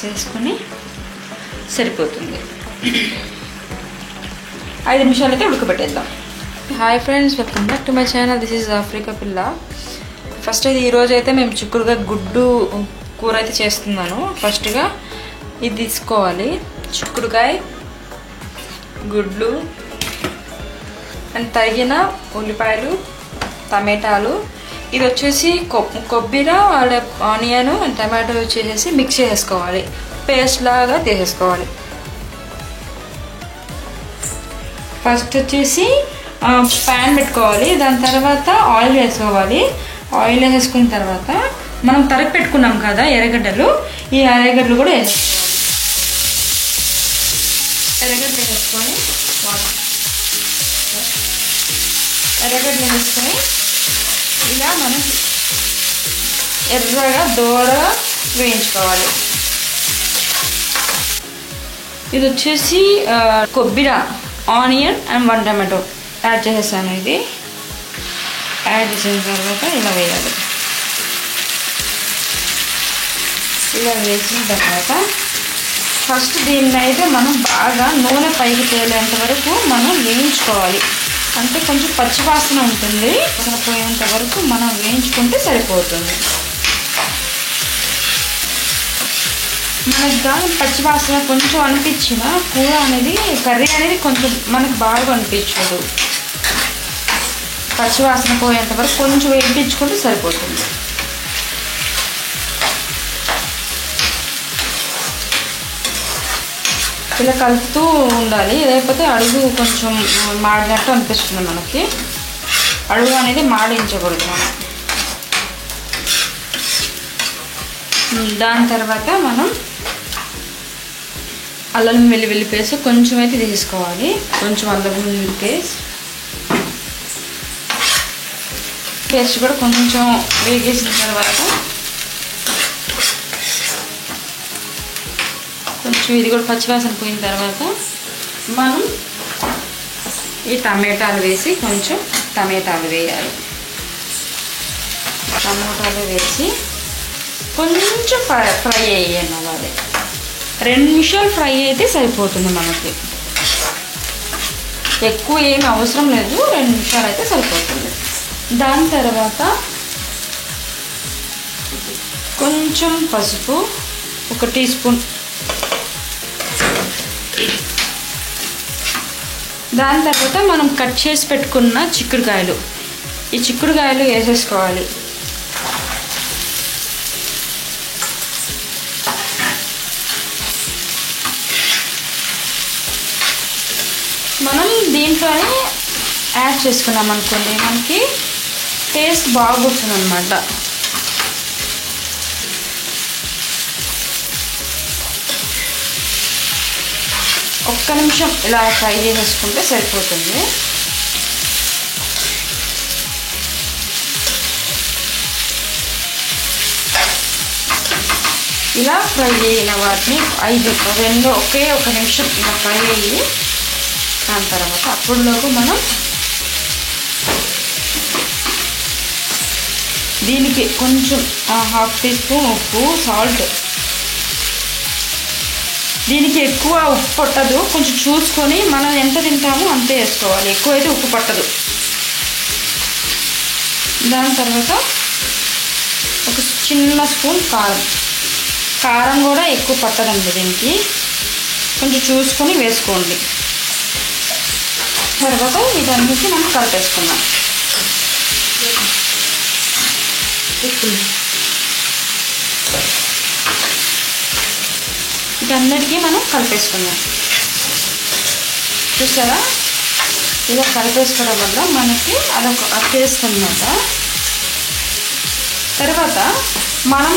వేసేసుకొని సరిపోతుంది. 5 నిమిషాలు అయితే ఉడకబెట్టేద్దాం. Hi friends, welcome back to my channel. This is Africa పిల్ల. ఫస్ట్ అయితే ఈరోజు అయితే మేము చిక్కుడుగా గుడ్డు కూర అయితే చేస్తున్నాను. ఫస్ట్గా ఇది తీసుకోవాలి, చిక్కుడుకాయ, గుడ్లు అండ్ తరిగిన ఉల్లిపాయలు, టమాటాలు. ఇది వచ్చేసి కొబ్బరి, ఆనియన్ అండ్ టమాటో వచ్చేసి మిక్స్ చేసేసుకోవాలి, పేస్ట్ లాగా తీసేసుకోవాలి. ఫస్ట్ వచ్చేసి ప్యాన్ పెట్టుకోవాలి, దాని తర్వాత ఆయిల్ వేసుకోవాలి. ఆయిల్ వేసుకున్న తర్వాత మనం తరిగి పెట్టుకున్నాం కదా ఎర్రగడ్డలు, ఈ ఎర్రగడ్డలు కూడా వేసుకోవాలి. ఎర్రగడ్డలు వేసుకొని ఎర్రగడ్డలు వేసుకొని ఇలా మనం ఎర్రగా దోరగా వేయించుకోవాలి. ఇది వచ్చేసి కొబ్బరి, ఆనియన్ అండ్ 1 టమాటో యాడ్ చేసేసాను. ఇది యాడ్ చేసిన తర్వాత ఇలా వేయాలి. ఇలా వేసిన తర్వాత ఫస్ట్ దీన్ని అయితే మనం బాగా నూనె పైకి తేలేంత వరకు మనం వేయించుకోవాలి. అంటే కొంచెం పచ్చివాసన ఉంటుంది, పోయేంత వరకు మనం వేయించుకుంటే సరిపోతుంది. మనకు కానీ పచ్చివాసన కొంచెం అనిపించిన కూర అనేది, కర్రీ అనేది కొంచెం మనకు బాగా అనిపించదు. పచ్చివాసన పోయేంత వరకు కొంచెం వేయించుకుంటే సరిపోతుంది. ఇలా కలుపుతూ ఉండాలి, లేకపోతే అడుగు కొంచెం మాడినట్టు అనిపిస్తుంది మనకి. అడుగు అనేది మాడించకూడదు మనం. దాని తర్వాత మనం అల్లం వెల్లుల్లి పేస్ట్ కొంచెం అయితే తీసుకోవాలి. కొంచెం అల్లం వెల్లుల్లి పేస్ట్ కూడా కొంచెం వేగేసిన తర్వాత కొంచెం ఇది కూడా పచ్చివాసన పోయిన తర్వాత మనం ఈ టమాటాలు వేసి కొంచెం టమాటాలు వేయాలి. టమాటాలు వేసి కొంచెం ఫ్రై అయ్యనవ్వాలి. 2 నిమిషాలు ఫ్రై అయితే సరిపోతుంది మనకి. ఎక్కువ ఏమి అవసరం లేదు, 2 నిమిషాలు అయితే సరిపోతుంది. దాని తర్వాత కొంచెం పసుపు, 1 టీ స్పూన్. దాని తర్వాత మనం కట్ చేసి పెట్టుకున్న చిక్కుడుకాయలు, ఈ చిక్కుడుకాయలు వేసేసుకోవాలి. మనం దీంట్లోనే యాడ్ చేసుకున్నాం అనుకోండి, మనకి టేస్ట్ బాగుంటుంది అన్నమాట. ఒక్క నిమిషం ఇలా ఫ్రై చేసేసుకుంటే సరిపోతుంది. ఇలా ఫ్రై అయిన వాటిని 2 ఒకే 1 నిమిషం ఇలా ఫ్రై అయ్యి దాని తర్వాత అప్పుడులోపు మనం దీనికి కొంచెం 1/2 టీ స్పూన్ ఉప్పు, సాల్ట్. దీనికి ఎక్కువ ఉప్పు పట్టదు, కొంచెం చూసుకొని మనం ఎంత తింటామో అంతే వేసుకోవాలి. ఎక్కువ అయితే ఉప్పు పట్టదు. దాని తర్వాత 1 చిన్న స్పూన్ కారం. కారం కూడా ఎక్కువ పట్టదండి దీనికి, కొంచెం చూసుకొని వేసుకోండి. తర్వాత ఇదన్నిటి మనం కలిపేసుకున్నాం. ఇదన్నిటికీ మనం కలిపేసుకున్నాం. చూసారా, ఇలా కలిపేసుకోవడం వల్ల మనకి అదొక టేస్ట్ అన్నమాట. తర్వాత మనం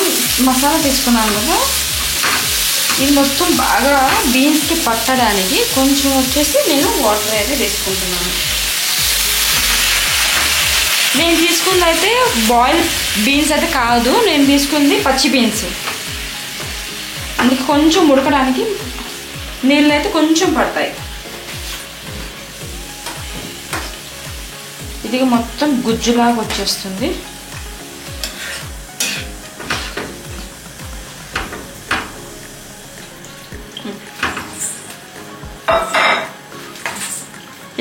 మసాలా తీసుకున్నాం కదా, ఇది మొత్తం బాగా బీన్స్కి పట్టడానికి కొంచెం వచ్చేసి నేను వాటర్ అయితే తీసుకుంటున్నాను. నేను తీసుకుంది అయితే బాయిల్ బీన్స్ అయితే కాదు, నేను తీసుకుంది పచ్చి బీన్స్. అందుకే కొంచెం ఉడకడానికి నీళ్ళు అయితే కొంచెం పడతాయి. ఇది మొత్తం గుజ్జులాగా వచ్చేస్తుంది.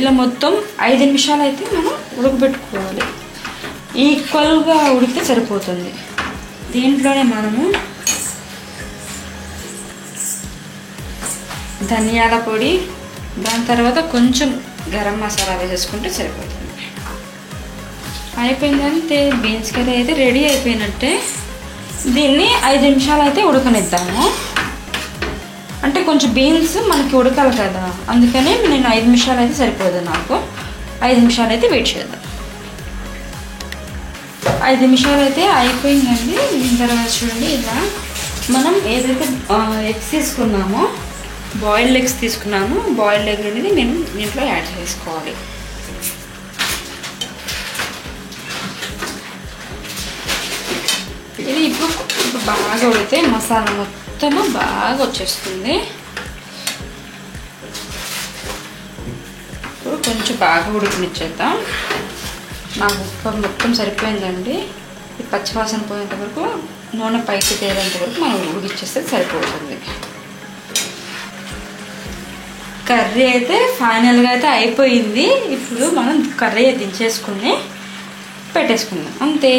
ఇలా మొత్తం 5 నిమిషాలు అయితే మనం ఉడకబెట్టుకోవాలి. ఈక్వల్గా ఉడికితే సరిపోతుంది. దీంట్లోనే మనము ధనియాల పొడి, దాని తర్వాత కొంచెం గరం మసాలా వేసేసుకుంటే సరిపోతుంది. అయిపోయిందంటే బీన్స్ కర్రీ అయితే రెడీ అయిపోయినట్టే. దీన్ని 5 నిమిషాలు అయితే ఉడకనిద్దాము. అంటే కొంచెం బీన్స్ మనకి ఉడకాలి కదా, అందుకని నేను 5 నిమిషాలు అయితే సరిపోదు నాకు. 5 నిమిషాలు అయితే వెయిట్ చేద్దాం. 5 నిమిషాలు అయితే అయిపోయిందండి. దీని తర్వాత చూడండి, ఇలా మనం ఏదైతే ఎగ్స్ తీసుకున్నామో, బాయిల్డ్ ఎగ్స్ తీసుకున్నాము, బాయిల్డ్ ఎగ్ అనేది నేను దీంట్లో యాడ్ చేసుకోవాలి. ఇది ఇప్పుడు బాగా ఉడితే మసాలా మొత్తము బాగా వచ్చేస్తుంది. ఇప్పుడు కొంచెం బాగా ఉడికినిచ్చేద్దాం. నాకు ఉప్పు మొత్తం సరిపోయిందండి. ఈ పచ్చివాసన పోయేంత వరకు, నూనె పైకి తేలేంత వరకు మనం ఉడికిచ్చేస్తే సరిపోతుంది. కర్రీ అయితే ఫైనల్గా అయితే అయిపోయింది. ఇప్పుడు మనం కర్రీ దించేసుకుని పెట్టేసుకుందాం, అంతే.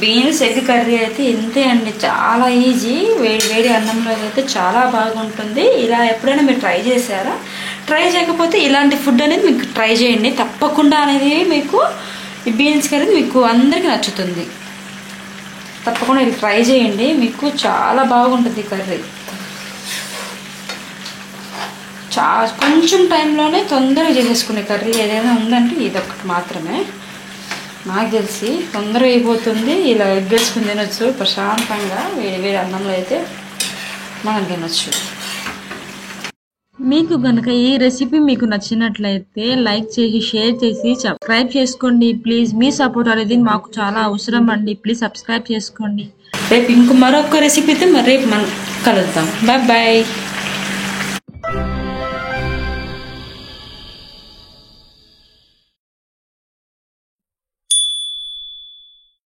బీన్స్ ఎగ్ కర్రీ అయితే ఇంతే అండి, చాలా ఈజీ. వేడి వేడి అన్నంలో అయితే చాలా బాగుంటుంది. ఇలా ఎప్పుడైనా మీరు ట్రై చేశారా? ట్రై చేయకపోతే ఇలాంటి ఫుడ్ అనేది మీకు ట్రై చేయండి తప్పకుండా. అనేది మీకు ఈ బీన్స్ కర్రీ మీకు అందరికీ నచ్చుతుంది. తప్పకుండా ఇది ట్రై చేయండి, మీకు చాలా బాగుంటుంది కర్రీ. కొంచెం టైంలోనే తొందరగా చేసేసుకునే కర్రీ ఏదైనా ఉందంటే ఇదొకటి మాత్రమే. నాకు తెలిసి తొందరగా అయిపోతుంది. ఇలా ఎగ్ వేసుకుని తినొచ్చు ప్రశాంతంగా, వేడి వేడి అన్నంలో అయితే మనం తినొచ్చు. మీకు కనుక ఈ రెసిపీ మీకు నచ్చినట్లయితే లైక్ చేసి, షేర్ చేసి, సబ్స్క్రైబ్ చేసుకోండి ప్లీజ్. మీ సపోర్ట్ అనేది మాకు చాలా అవసరం అండి. ప్లీజ్ సబ్స్క్రైబ్ చేసుకోండి. రేపు ఇంకో మరొక రెసిపీతో రేపు మనం కలుద్దాం. Bye bye.